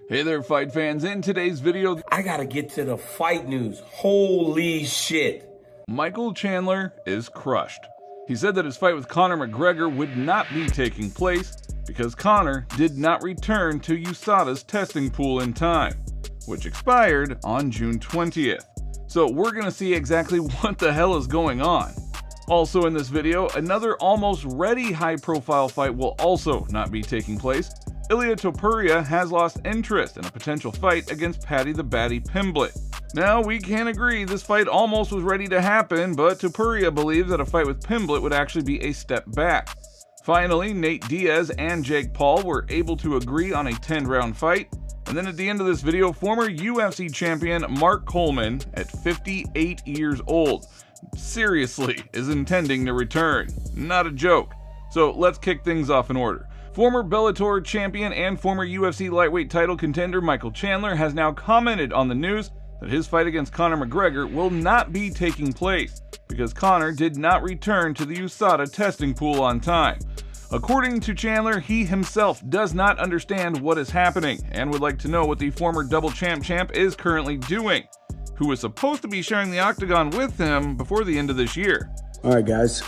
Hey there, fight fans. In today's video, I gotta get to the fight news. Holy shit. Michael Chandler is crushed. He said that his fight with Conor McGregor would not be taking place because Conor did not return to USADA's testing pool in time, which expired on June 20th. So we're gonna see exactly what the hell is going on. Also in this video, another almost ready high-profile fight will also not be taking place. Ilia Topuria has lost interest in a potential fight against Paddy Pimblett. Now, we can agree this fight almost was ready to happen, but Topuria believes that a fight with Pimblett would actually be a step back. Finally, Nate Diaz and Jake Paul were able to agree on a 10-round fight. And then at the end of this video, former UFC champion Mark Coleman, at 58 years old, seriously is intending to return. Not a joke. So let's kick things off in order. Former Bellator champion and former UFC lightweight title contender Michael Chandler has now commented on the news that his fight against Conor McGregor will not be taking place because Conor did not return to the USADA testing pool on time. According to Chandler, he himself does not understand what is happening and would like to know what the former double champ is currently doing, who is supposed to be sharing the octagon with him before the end of this year. All right, guys.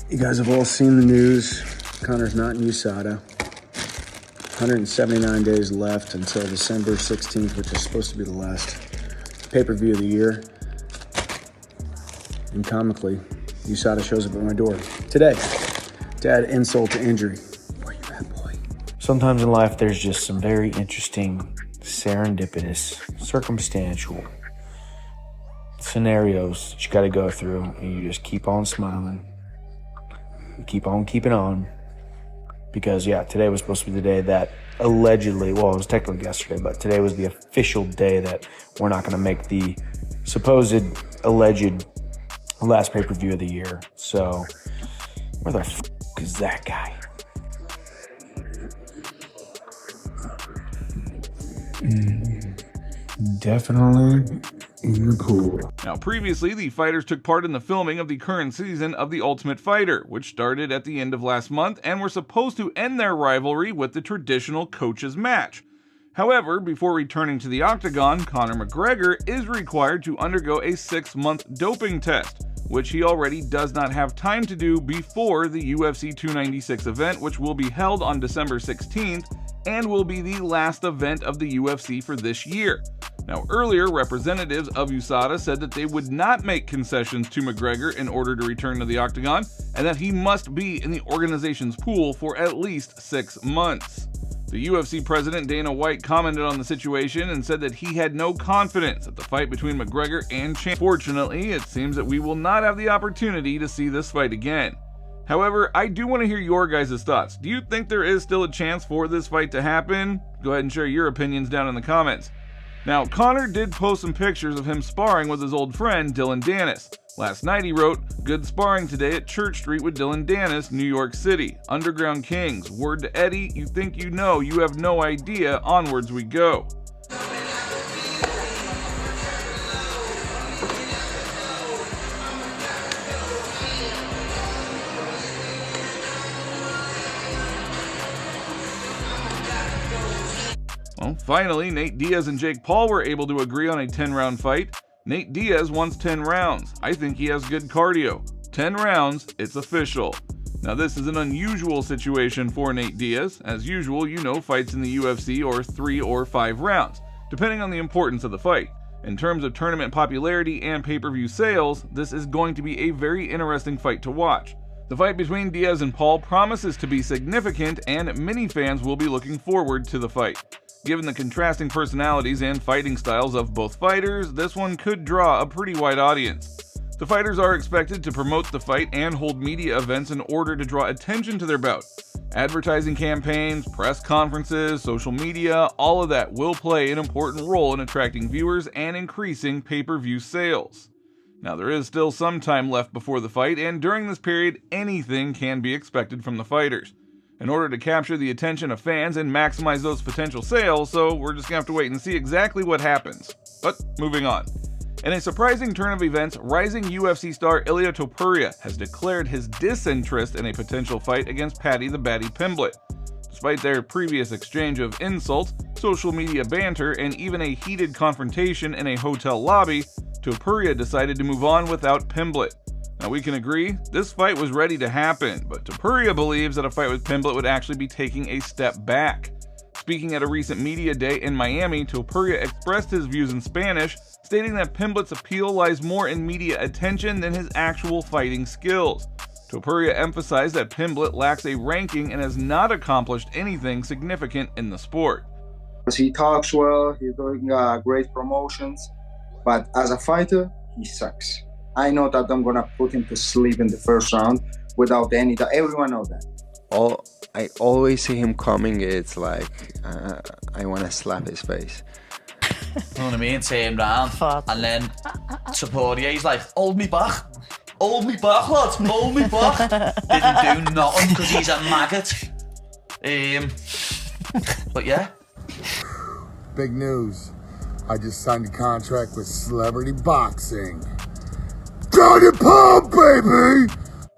You guys have all seen the news. Conor's not in USADA. 179 days left until December 16th, which is supposed to be the last pay-per-view of the year. And comically, USADA shows up at my door today to add insult to injury. Where you at, boy? Sometimes in life, there's just some very interesting, serendipitous, circumstantial scenarios that you got to go through, and you just keep on smiling. You keep on keeping on. Because, yeah, today was supposed to be the day that allegedly, well, it was technically yesterday, but today was the official day that we're not going to make the supposed, alleged last pay-per-view of the year. So, where the f*** is that guy? Definitely in the pool. Now, previously, the fighters took part in the filming of the current season of The Ultimate Fighter, which started at the end of last month and were supposed to end their rivalry with the traditional coaches match. However, before returning to the octagon, Conor McGregor is required to undergo a 6-month doping test, which he already does not have time to do before the UFC 296 event, which will be held on December 16th and will be the last event of the UFC for this year. Now, earlier, representatives of USADA said that they would not make concessions to McGregor in order to return to the octagon, and that he must be in the organization's pool for at least 6 months. The UFC president Dana White commented on the situation and said that he had no confidence that the fight between McGregor and Chandler. Fortunately, it seems that we will not have the opportunity to see this fight again. However, I do want to hear your guys' thoughts. Do you think there is still a chance for this fight to happen? Go ahead and share your opinions down in the comments. Now, Conor did post some pictures of him sparring with his old friend Dylan Dennis. Last night he wrote, "Good sparring today at Church Street with Dylan Dennis, New York City. Underground Kings. Word to Eddie, you think you know, you have no idea. Onwards we go." Well, finally, Nate Diaz and Jake Paul were able to agree on a 10-round fight. Nate Diaz wants 10 rounds. I think he has good cardio. 10 rounds, it's official. Now, this is an unusual situation for Nate Diaz. As usual, you know, fights in the UFC are 3 or 5 rounds, depending on the importance of the fight. In terms of tournament popularity and pay-per-view sales, this is going to be a very interesting fight to watch. The fight between Diaz and Paul promises to be significant, and many fans will be looking forward to the fight. Given the contrasting personalities and fighting styles of both fighters, this one could draw a pretty wide audience. The fighters are expected to promote the fight and hold media events in order to draw attention to their bout. Advertising campaigns, press conferences, social media, all of that will play an important role in attracting viewers and increasing pay-per-view sales. Now, there is still some time left before the fight, and during this period, anything can be expected from the fighters in order to capture the attention of fans and maximize those potential sales, so we're just gonna have to wait and see exactly what happens. But moving on. In a surprising turn of events, rising UFC star Ilia Topuria has declared his disinterest in a potential fight against Paddy Pimblett. Despite their previous exchange of insults, social media banter, and even a heated confrontation in a hotel lobby, Topuria decided to move on without Pimblett. Now we can agree, this fight was ready to happen, but Topuria believes that a fight with Pimblett would actually be taking a step back. Speaking at a recent media day in Miami, Topuria expressed his views in Spanish, stating that Pimblett's appeal lies more in media attention than his actual fighting skills. Topuria emphasized that Pimblett lacks a ranking and has not accomplished anything significant in the sport. He talks well, he's doing great promotions, but as a fighter, he sucks. I know that I'm gonna put him to sleep in the first round without any doubt. Everyone knows that. I always see him coming. It's like I want to slap his face. You know what I mean? Turn round, and then Topuria, he's like, hold me back, lads, hold me back. Didn't do nothing because he's a maggot. But yeah. Big news. I just signed a contract with Celebrity Boxing. Got it, pump, baby!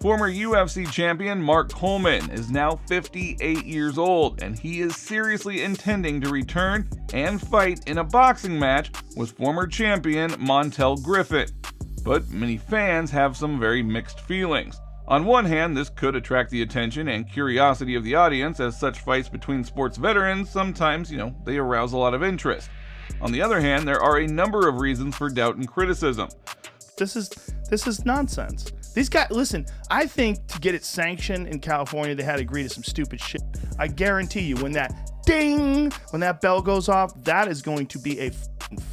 Former UFC champion Mark Coleman is now 58 years old, and he is seriously intending to return and fight in a boxing match with former champion Montel Griffin. But many fans have some very mixed feelings. On one hand, this could attract the attention and curiosity of the audience, as such fights between sports veterans sometimes, they arouse a lot of interest. On the other hand, there are a number of reasons for doubt and criticism. This is nonsense. These guys, listen, I think to get it sanctioned in California, they had to agree to some stupid shit. I guarantee you, when that ding, when that bell goes off, that is going to be a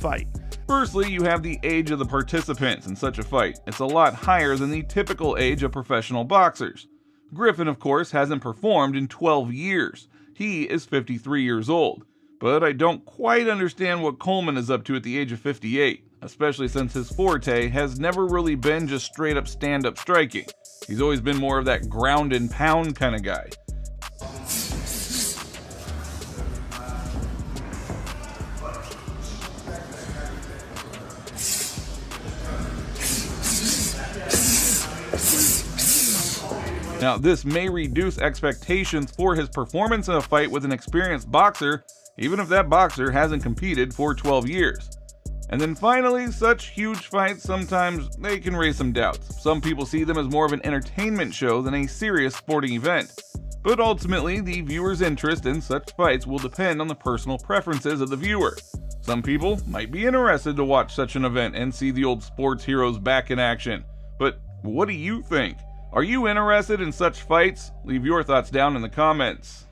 fight. Firstly, you have the age of the participants in such a fight. It's a lot higher than the typical age of professional boxers. Griffin, of course, hasn't performed in 12 years. He is 53 years old. But I don't quite understand what Coleman is up to at the age of 58, especially since his forte has never really been just straight up stand-up striking. He's always been more of that ground and pound kind of guy. Now, this may reduce expectations for his performance in a fight with an experienced boxer, even if that boxer hasn't competed for 12 years. And then finally, such huge fights, sometimes they can raise some doubts. Some people see them as more of an entertainment show than a serious sporting event. But ultimately, the viewer's interest in such fights will depend on the personal preferences of the viewer. Some people might be interested to watch such an event and see the old sports heroes back in action. But what do you think? Are you interested in such fights? Leave your thoughts down in the comments.